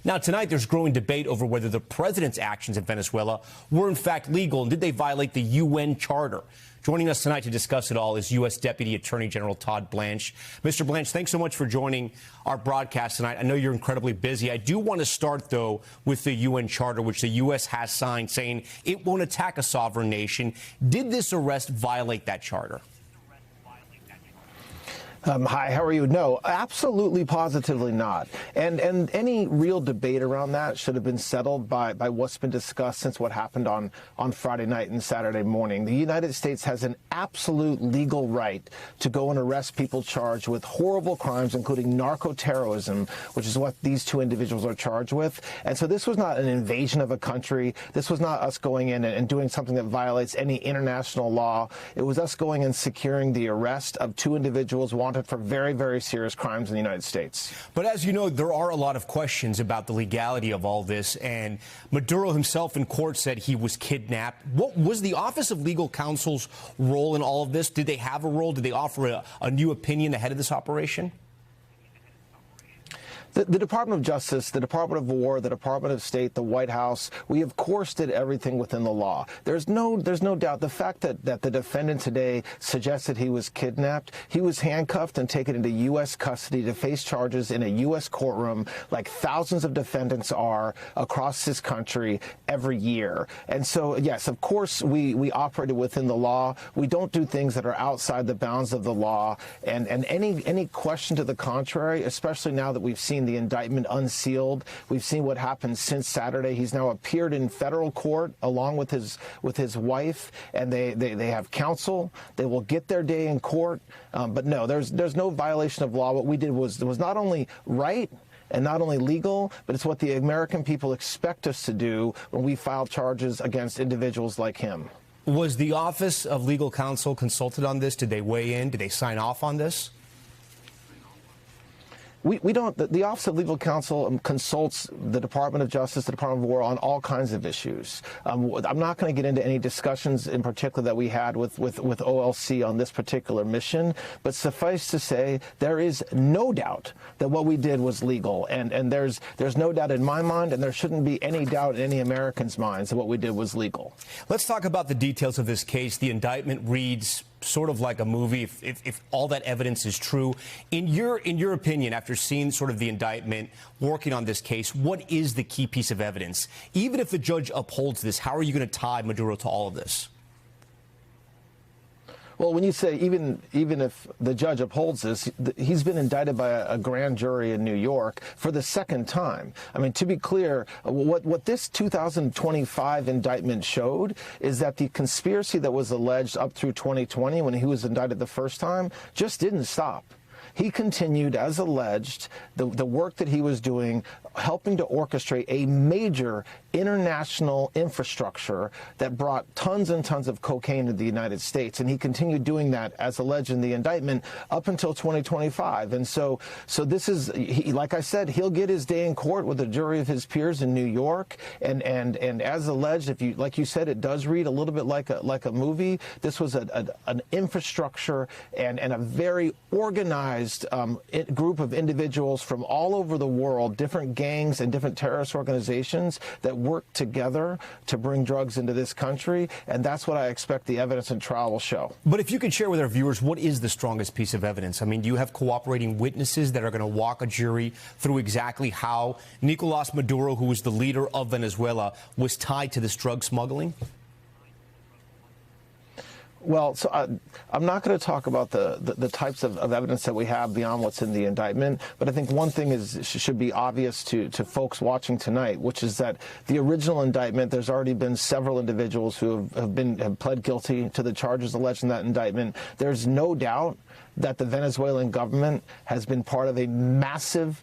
Now, tonight, there's growing debate over whether the president's actions in Venezuela were in fact legal and did they violate the UN Charter. Joining us tonight to discuss it all is U.S. Deputy Attorney General Todd Blanche. Mr. Blanche, thanks so much for joining our broadcast tonight. I know you're incredibly busy. I do want to start, though, with the UN Charter, which the U.S. has signed, saying it won't attack a sovereign nation. Did this arrest violate that charter? Hi, how are you? No, absolutely, positively not. And any real debate around that should have been settled by what's been discussed since what happened on Friday night and Saturday morning. The United States has an absolute legal right to go and arrest people charged with horrible crimes, including narco-terrorism, which is what these two individuals are charged with. And so this was not an invasion of a country. This was not us going in and doing something that violates any international law. It was us going and securing the arrest of two individuals wanted for very, very serious crimes in the United States. But as you know, there are a lot of questions about the legality of all this, and Maduro himself in court said he was kidnapped. What was the Office of Legal Counsel's role in all of this? Did they have a role? Did they offer a new opinion ahead of this operation? The Department of Justice, the Department of War, the Department of State, the White House, we of course did everything within the law. There's no doubt. The fact that the defendant today suggested he was kidnapped, he was handcuffed and taken into U.S. custody to face charges in a U.S. courtroom like thousands of defendants are across this country every year. And so, yes, of course, we operated within the law. We don't do things that are outside the bounds of the law. And any question to the contrary, especially now that we've seen the indictment unsealed. We've seen what happened since Saturday. He's now appeared in federal court along with his wife, and they have counsel. They will get their day in court. But no, there's no violation of law. What we did was not only right and not only legal, but it's what the American people expect us to do when we file charges against individuals like him. Was the Office of Legal Counsel consulted on this? Did they weigh in? Did they sign off on this? We don't. The Office of Legal Counsel consults the Department of Justice, the Department of War on all kinds of issues. I'm not going to get into any discussions in particular that we had with OLC on this particular mission, but suffice to say, there is no doubt that what we did was legal, and there's no doubt in my mind, and there shouldn't be any doubt in any Americans' minds that what we did was legal. Let's talk about the details of this case. The indictment reads sort of like a movie, if all that evidence is true. In your opinion, after seeing sort of the indictment, working on this case, what is the key piece of evidence? Even if the judge upholds this, how are you going to tie Maduro to all of this? Well, when you say even if the judge upholds this, he's been indicted by a grand jury in New York for the second time. I mean, to be clear, what this 2025 indictment showed is that the conspiracy that was alleged up through 2020 when he was indicted the first time just didn't stop. He continued, as alleged, the work that he was doing, helping to orchestrate a major international infrastructure that brought tons and tons of cocaine to the United States. And he continued doing that, as alleged in the indictment, up until 2025. And so this is, like I said, he'll get his day in court with a jury of his peers in New York. And as alleged, like you said, it does read a little bit like a movie. This was an infrastructure and a very organized group of individuals from all over the world, different gangs and different terrorist organizations that work together to bring drugs into this country. And that's what I expect the evidence in trial will show. But if you could share with our viewers, what is the strongest piece of evidence? I mean, do you have cooperating witnesses that are going to walk a jury through exactly how Nicolás Maduro, who was the leader of Venezuela, was tied to this drug smuggling? Well, so I'm not going to talk about the types of evidence that we have beyond what's in the indictment, but I think one thing should be obvious to folks watching tonight, which is that the original indictment, there's already been several individuals who have pled guilty to the charges alleged in that indictment. There's no doubt that the Venezuelan government has been part of a massive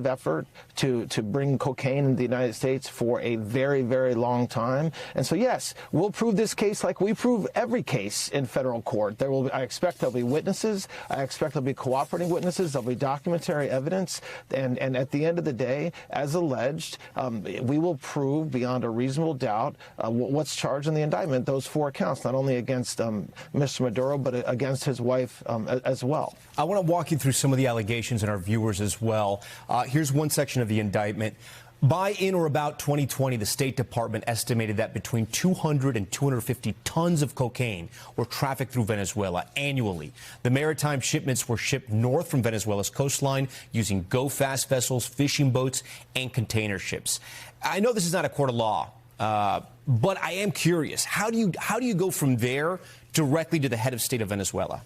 effort to bring cocaine into the United States for a very, very long time. And so, yes, we'll prove this case like we prove every case in federal court. I expect there'll be witnesses. I expect there'll be cooperating witnesses. There'll be documentary evidence. And at the end of the day, as alleged, we will prove beyond a reasonable doubt what's charged in the indictment, those 4 counts, not only against Mr. Maduro, but against his wife as well. I want to walk you through some of the allegations and our viewers as well. Here's one section of the indictment. By in or about 2020, the State Department estimated that between 200 and 250 tons of cocaine were trafficked through Venezuela annually. The maritime shipments were shipped north from Venezuela's coastline using go-fast vessels, fishing boats, and container ships. I know this is not a court of law, but I am curious. How do you go from there directly to the head of state of Venezuela?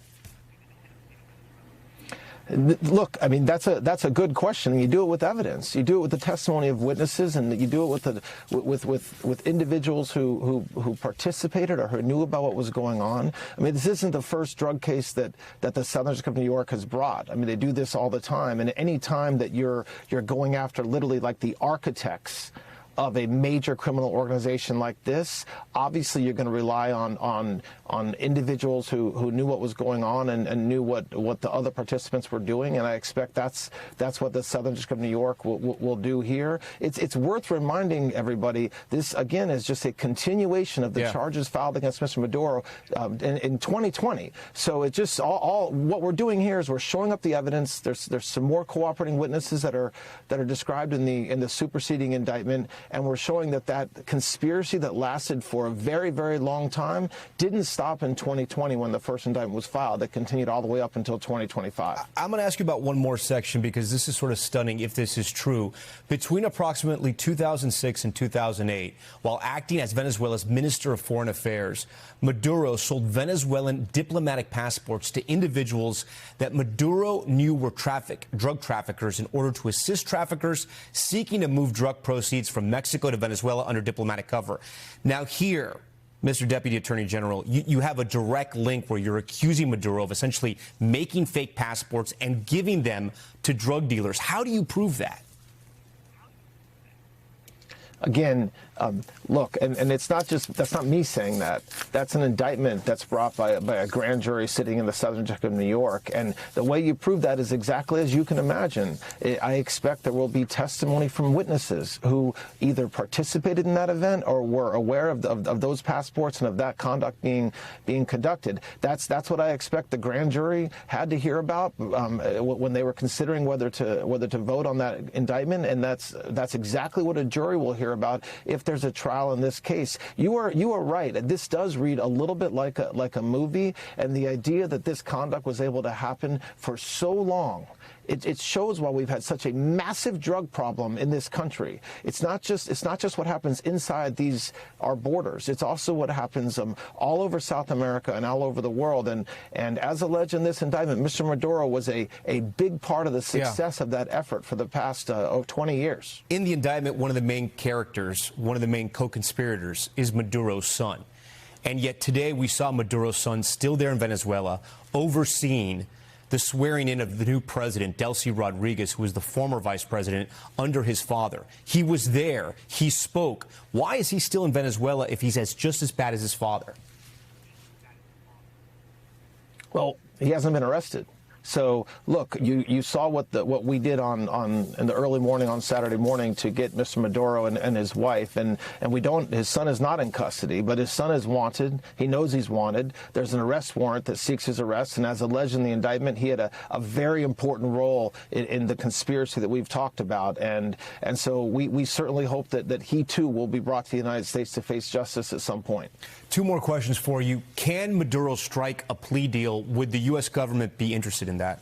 Look, I mean, that's a good question. You do it with evidence. You do it with the testimony of witnesses, and you do it with individuals who participated or who knew about what was going on. I mean, this isn't the first drug case that the Southern District of New York has brought. I mean, they do this all the time. And any time that you're going after literally like the architects of a major criminal organization like this, obviously you're going to rely on individuals who knew what was going on and knew what the other participants were doing, and I expect that's what the Southern District of New York will do here. It's worth reminding everybody, this again is just a continuation of the charges filed against Mr. Maduro in 2020. So it just all what we're doing here is we're showing up the evidence. There's some more cooperating witnesses that are described in the superseding indictment. And we're showing that conspiracy that lasted for a very, very long time didn't stop in 2020 when the first indictment was filed. It continued all the way up until 2025. I'm going to ask you about one more section because this is sort of stunning if this is true. Between approximately 2006 and 2008, while acting as Venezuela's Minister of Foreign Affairs, Maduro sold Venezuelan diplomatic passports to individuals that Maduro knew were drug traffickers in order to assist traffickers seeking to move drug proceeds from Mexico to Venezuela under diplomatic cover. Now here, Mr. Deputy Attorney General, you have a direct link where you're accusing Maduro of essentially making fake passports and giving them to drug dealers. How do you prove that? Again, look, and it's not just, that's not me saying that. That's an indictment that's brought by a grand jury sitting in the Southern District of New York. And the way you prove that is exactly as you can imagine. I expect there will be testimony from witnesses who either participated in that event or were aware of those passports and of that conduct being conducted. That's what I expect the grand jury had to hear about when they were considering whether to vote on that indictment. And that's exactly what a jury will hear about if there's a trial in this case. You are right. This does read a little bit like a movie, and the idea that this conduct was able to happen for so long. It shows why we've had such a massive drug problem in this country. It's not just what happens inside our borders. It's also what happens all over South America and all over the world. And as alleged in this indictment, Mr. Maduro was a big part of the success of that effort for the past 20 years. In the indictment, one of the main characters, one of the main co-conspirators, is Maduro's son. And yet today we saw Maduro's son still there in Venezuela, overseeing the swearing in of the new president, Delcy Rodriguez, who was the former vice president under his father. He was there. He spoke. Why is he still in Venezuela if he's just as bad as his father? Well, he hasn't been arrested. So look, you saw what we did in the early morning on Saturday morning to get Mr. Maduro and his wife, and his son is not in custody, but his son is wanted. He knows he's wanted. There's an arrest warrant that seeks his arrest, and as alleged in the indictment, he had a very important role in the conspiracy that we've talked about, and so we certainly hope that he too will be brought to the United States to face justice at some point. Two more questions for you. Can Maduro strike a plea deal? Would the U.S. government be interested in that?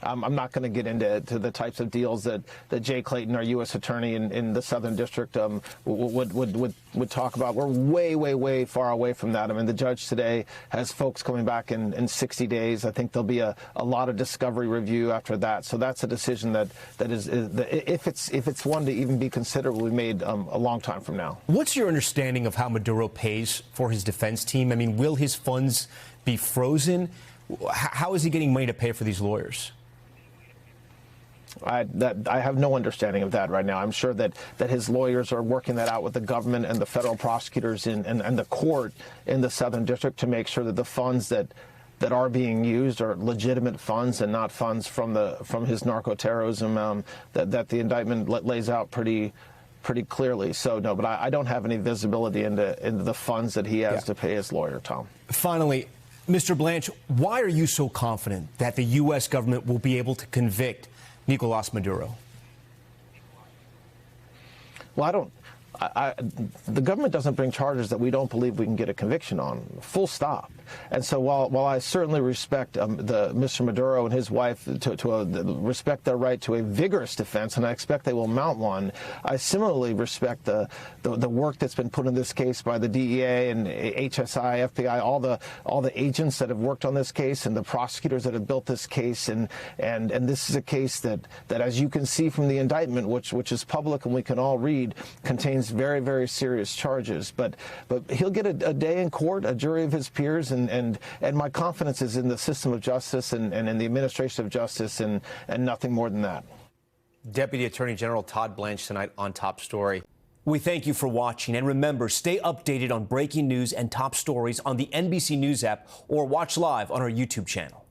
I'm not going to get into the types of deals that Jay Clayton, our U.S. attorney in the Southern District, would talk about. We're way, way, way far away from that. I mean, the judge today has folks coming back in 60 days. I think there'll be a lot of discovery review after that. So that's a decision that is if it's one to even be considered, will be made a long time from now. What's your understanding of how Maduro pays for his defense team? I mean, will his funds be frozen? How is he getting money to pay for these lawyers? I have no understanding of that right now. I'm sure that his lawyers are working that out with the government and the federal prosecutors and the court in the Southern District to make sure that the funds that are being used are legitimate funds and not funds from his narco-terrorism that the indictment lays out pretty clearly. So no, but I don't have any visibility into the funds that he has to pay his lawyer, Tom. Finally, Mr. Blanche, why are you so confident that the U.S. government will be able to convict Nicolás Maduro? Well, the government doesn't bring charges that we don't believe we can get a conviction on, full stop. And so while I certainly respect Mr. Maduro and his wife to respect their right to a vigorous defense, and I expect they will mount one, I similarly respect the work that's been put in this case by the DEA and HSI, FBI, all the agents that have worked on this case and the prosecutors that have built this case. And this is a case that as you can see from the indictment, which is public and we can all read, contains very, very serious charges. But he'll get a day in court, a jury of his peers, and my confidence is in the system of justice and in the administration of justice and nothing more than that. Deputy Attorney General Todd Blanche tonight on Top Story. We thank you for watching, and remember, stay updated on breaking news and top stories on the NBC News app or watch live on our YouTube channel.